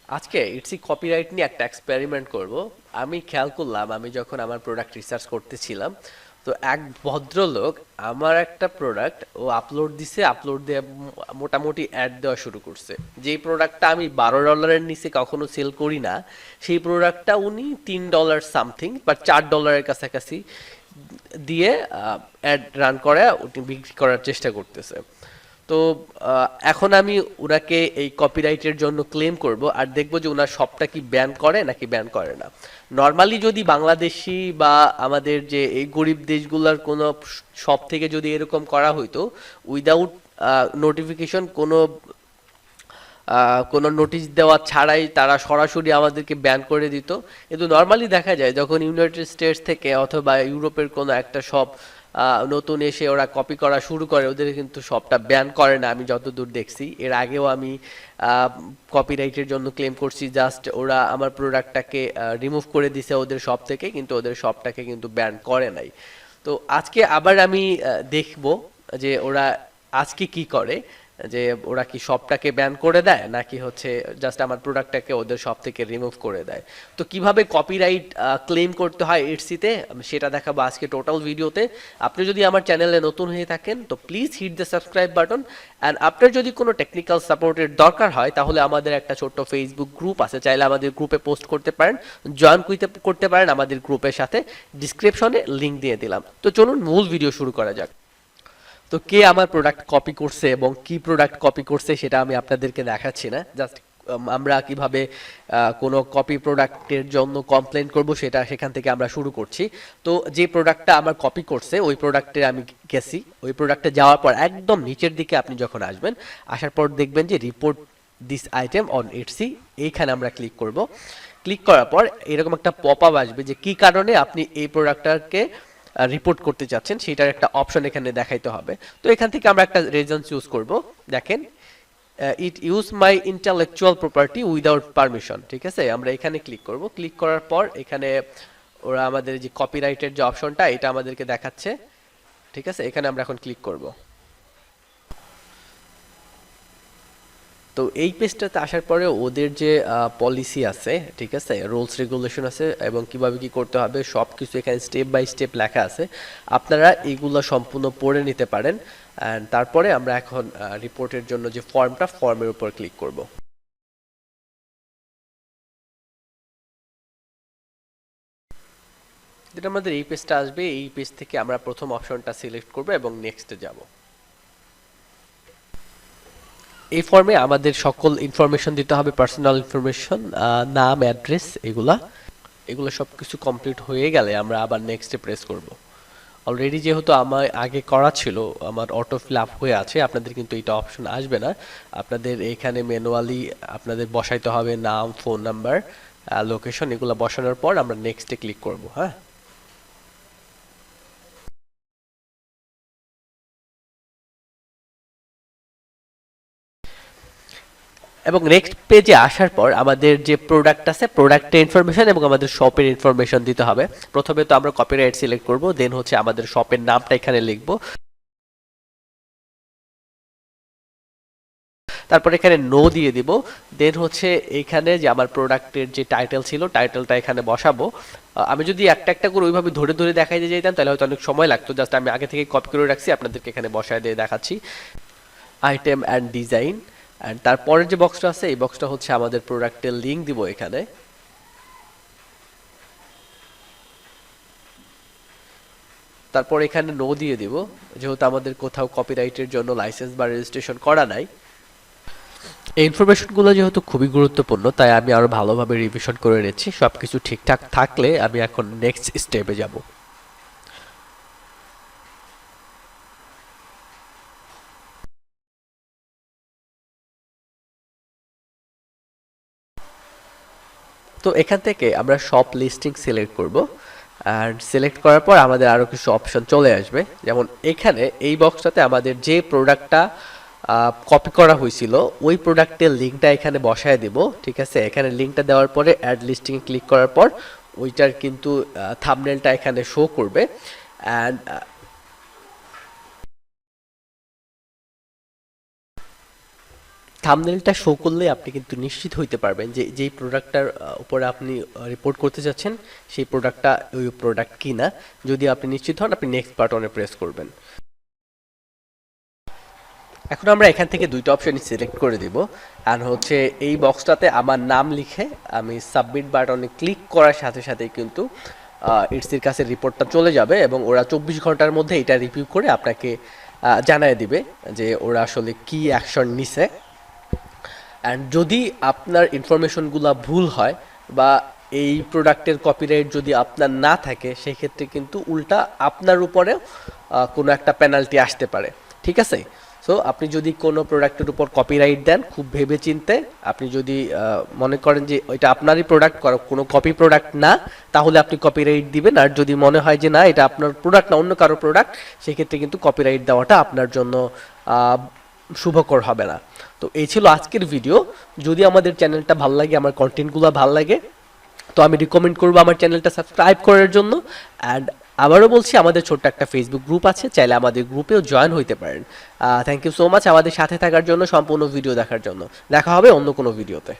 আজকে Etsy copyright নিয়ে একটা এক্সপেরিমেন্ট করব। আমি খেয়াল করলাম আমি যখন আমার প্রোডাক্ট রিসার্চ করতেছিলাম, তো এক ভদ্রলোক আমার একটা প্রোডাক্ট ও আপলোড দিছে, আপলোড দিয়ে মোটামুটি অ্যাড দেওয়া শুরু করছে। যেই প্রোডাক্টটা আমি $12 নিচে কখনো সেল করি না, সেই প্রোডাক্টটা উনি $3 সামথিং বা $4 কাছাকাছি দিয়ে অ্যাড রান করে উনি বিক্রি করার চেষ্টা করতেছে। তো এখন আমি ওনাকে এই কপিরাইটের জন্য ক্লেম করব আর দেখব যে ওনার শপটা কি ব্যান করে নাকি ব্যান করে না। নর্মালি যদি বাংলাদেশি বা আমাদের যে এই গরিব দেশগুলোর কোনো শপ থেকে যদি এরকম করা হইতো উইদাউট নোটিফিকেশন, কোনো নোটিশ দেওয়া ছাড়াই তারা সরাসরি আমাদেরকে ব্যান করে দিত। কিন্তু নর্মালি দেখা যায় যখন ইউনাইটেড স্টেটস থেকে অথবা ইউরোপের কোনো একটা শপ নতুন এসে ওরা কপি করা শুরু করে, ওদের কিন্তু সবটা ব্যান করে না আমি যতদূর দেখছি। এর আগেও আমি কপিরাইটের জন্য ক্লেম করছি, জাস্ট ওরা আমার প্রোডাক্টটাকে রিমুভ করে দিছে ওদের শপ থেকে, কিন্তু ওদের শপটাকে কিন্তু ব্যান করে নাই। তো আজকে আবার আমি দেখব যে ওরা আজকে কি করে, যে ওরা কি শপটাকে ব্যান করে দেয় নাকি হচ্ছে জাস্ট আমার প্রোডাক্টটাকে ওদের শপ থেকে রিমুভ করে দেয়। তো কিভাবে কপিরাইট ক্লেম করতে হয় ইটসিতে সেটা দেখাবো আজকে টোটাল ভিডিওতে। আপনি যদি আমার চ্যানেলে নতুন হয়ে থাকেন তো please hit the subscribe button, and আপনার যদি কোনো টেকনিক্যাল সাপোর্টের দরকার হয় তাহলে আমাদের একটা ছোট্ট ফেসবুক গ্রুপ আছে, চাইলে আমাদের গ্রুপে পোস্ট করতে পারেন, জয়েন করতে পারেন আমাদের গ্রুপের সাথে। ডিসক্রিপশনে লিঙ্ক দিয়ে দিলাম। তো চলুন মূল ভিডিও শুরু করা যাক। তো কে আমার প্রোডাক্ট কপি করছে এবং কি প্রোডাক্ট কপি করছে সেটা আমি আপনাদেরকে দেখাচ্ছি না, জাস্ট আমরা কিভাবে কোনো কপি প্রোডাক্টের জন্য কমপ্লেন করব সেটা সেখান থেকে আমরা শুরু করছি। তো যে প্রোডাক্টটা আমার কপি করছে ওই প্রোডাক্টে আমি গেছি, ওই প্রোডাক্টে যাওয়ার পর একদম নিচের দিকে আপনি যখন আসবেন, আসার পর দেখবেন যে report this item on Etsy, এইখানে আমরা ক্লিক করব। ক্লিক করার পর এরকম একটা পপ আপ আসবে যে কি কারণে আপনি এই প্রোডাক্টটাকে রিপোর্ট করতে চাচ্ছেন, সেটার একটা অপশন এখানে দেখাইতে হবে। তো এখান থেকে আমরা একটা রিজন চুজ করব। দেখেন, it use my intellectual property without permission, ঠিক আছে। আমরা এখানে ক্লিক করব। ক্লিক করার পর এখানে ওরা আমাদের যে কপিরাইটের যে অপশনটা এটা আমাদেরকে দেখাচ্ছে, ঠিক আছে। এখানে আমরা এখন ক্লিক করব। তো এই পেজটাতে আসার পরে ওদের যে পলিসি আছে, ঠিক আছে, রুলস রেগুলেশন আছে এবং কিভাবে কি করতে হবে সব কিছু এখানে স্টেপ বাই স্টেপ লেখা আছে। আপনারা এইগুলো সম্পূর্ণ পড়ে নিতে পারেন। অ্যান্ড তারপরে আমরা এখন রিপোর্টের জন্য যে ফর্মের উপর ক্লিক করব। যেটা আমাদের এই পেজটা আসবে, এই পেজ থেকে আমরা প্রথম অপশনটা সিলেক্ট করব এবং নেক্সটে যাব। এই ফর্মে আমাদের সকল ইনফরমেশন দিতে হবে, পার্সোনাল ইনফরমেশন, নাম, অ্যাড্রেস, এগুলা এগুলো সব কিছু কমপ্লিট হয়ে গেলে আমরা আবার নেক্সটে প্রেস করব। অলরেডি যেহেতু আমার আগে করা ছিল, আমার অটো ফিল আপ হয়ে আছে, আপনাদের কিন্তু এটা অপশন আসবে না। আপনাদের এখানে ম্যানুয়ালি আপনাদের বসাইতে হবে নাম, ফোন নাম্বার, লোকেশন, এগুলো বসানোর পর আমরা নেক্সটে ক্লিক করব। হ্যাঁ, এবং নেক্সট পেজে আসার পর আমাদের যে প্রোডাক্ট আছে প্রোডাক্টের ইনফরমেশন এবং আমাদের শপের ইনফরমেশন দিতে হবে। প্রথমে তো আমরা কপিরাইট সিলেক্ট করব, দেন হচ্ছে আমাদের শপের নামটা এখানে লিখব, তারপর এখানে নো দিয়ে দিব। দেন হচ্ছে এখানে যে আমার প্রোডাক্টের যে টাইটেল ছিল টাইটেলটা এখানে বসাবো। আমি যদি একটা একটা করে ওইভাবে ধরে ধরে দেখাই দিয়ে যেতাম তাহলে হয়তো অনেক সময় লাগতো, জাস্ট আমি আগে থেকে কপি করে রাখছি, আপনাদেরকে এখানে বসায় দিয়ে দেখাচ্ছি। আইটেম অ্যান্ড ডিজাইন, অ্যান্ড তারপরের যে বক্সটা আছে এই বক্সটা হচ্ছে আমাদের প্রোডাক্টের লিঙ্ক দিব এখানে। তারপর এখানে নো দিয়ে দিব, যেহেতু আমাদের কোথাও কপিরাইটের জন্য লাইসেন্স বা রেজিস্ট্রেশন করা নাই। এই ইনফরমেশনগুলো যেহেতু খুবই গুরুত্বপূর্ণ তাই আমি আরো ভালোভাবে রিভিশন করে নিচ্ছি। সবকিছু ঠিকঠাক থাকলে আমি এখন নেক্সট স্টেপে যাব। তো এখান থেকে আমরা শপ লিস্টিং সিলেক্ট করব, অ্যান্ড সিলেক্ট করার পর আমাদের আরও কিছু অপশন চলে আসবে। যেমন এখানে এই বক্সটাতে আমাদের যে প্রোডাক্টটা কপি করা হয়েছিল ওই প্রোডাক্টের লিঙ্কটা এখানে বসায় দেব, ঠিক আছে। এখানে লিঙ্কটা দেওয়ার পরে অ্যাড লিস্টিংয়ে ক্লিক করার পর ওইটার কিন্তু থাম্বনেলটা এখানে শো করবে। অ্যান্ড থাম্বনেলটা শো করলে আপনি কিন্তু নিশ্চিত হইতে পারবেন যে যেই প্রোডাক্টটার উপরে আপনি রিপোর্ট করতে যাচ্ছেন সেই প্রোডাক্টটা ওই প্রোডাক্ট কিনা। যদি আপনি নিশ্চিত হন আপনি নেক্সট বাটনে প্রেস করবেন। এখন আমরা এখান থেকে দুইটা অপশনই সিলেক্ট করে দিব, আর হচ্ছে এই বক্সটাতে আমার নাম লিখে আমি সাবমিট বাটনে ক্লিক করার সাথে সাথেই কিন্তু ইটসির কাছে রিপোর্টটা চলে যাবে এবং ওরা 24 ঘন্টার মধ্যে এটা রিভিউ করে আপনাকে জানায় দিবে যে ওরা আসলে কি অ্যাকশন নিছে। অ্যান্ড যদি আপনার ইনফরমেশনগুলো ভুল হয় বা এই প্রোডাক্টের কপিরাইট যদি আপনার না থাকে, সেই ক্ষেত্রে কিন্তু উল্টা আপনার উপরেও কোনো একটা পেনাল্টি আসতে পারে। ঠিক আছে? সো আপনি যদি কোনো প্রোডাক্টের উপর কপিরাইট দেন খুব ভেবে চিনতে, আপনি যদি মনে করেন যে এটা আপনারই প্রোডাক্ট, কোনো কপি প্রোডাক্ট না, তাহলে আপনি কপিরাইট দিবেন। আর যদি মনে হয় যে না এটা আপনার প্রোডাক্ট না অন্য কারো প্রোডাক্ট, সেক্ষেত্রে কিন্তু কপিরাইট দেওয়াটা আপনার জন্য শুভকর হবে না। তো এই ছিল আজকের ভিডিও। যদি আমাদের চ্যানেলটা ভালো লাগে, আমার কন্টেন্টগুলো ভালো লাগে, তো আমি রিকমেন্ড করবো আমার চ্যানেলটা সাবস্ক্রাইব করার জন্য। অ্যান্ড আবারও বলছি, আমাদের ছোট্ট একটা ফেসবুক গ্রুপ আছে, চাইলে আমাদের গ্রুপেও জয়েন হইতে পারেন। থ্যাংক ইউ সো মাচ আমাদের সাথে থাকার জন্য, সম্পূর্ণ ভিডিও দেখার জন্য। দেখা হবে অন্য কোনো ভিডিওতে।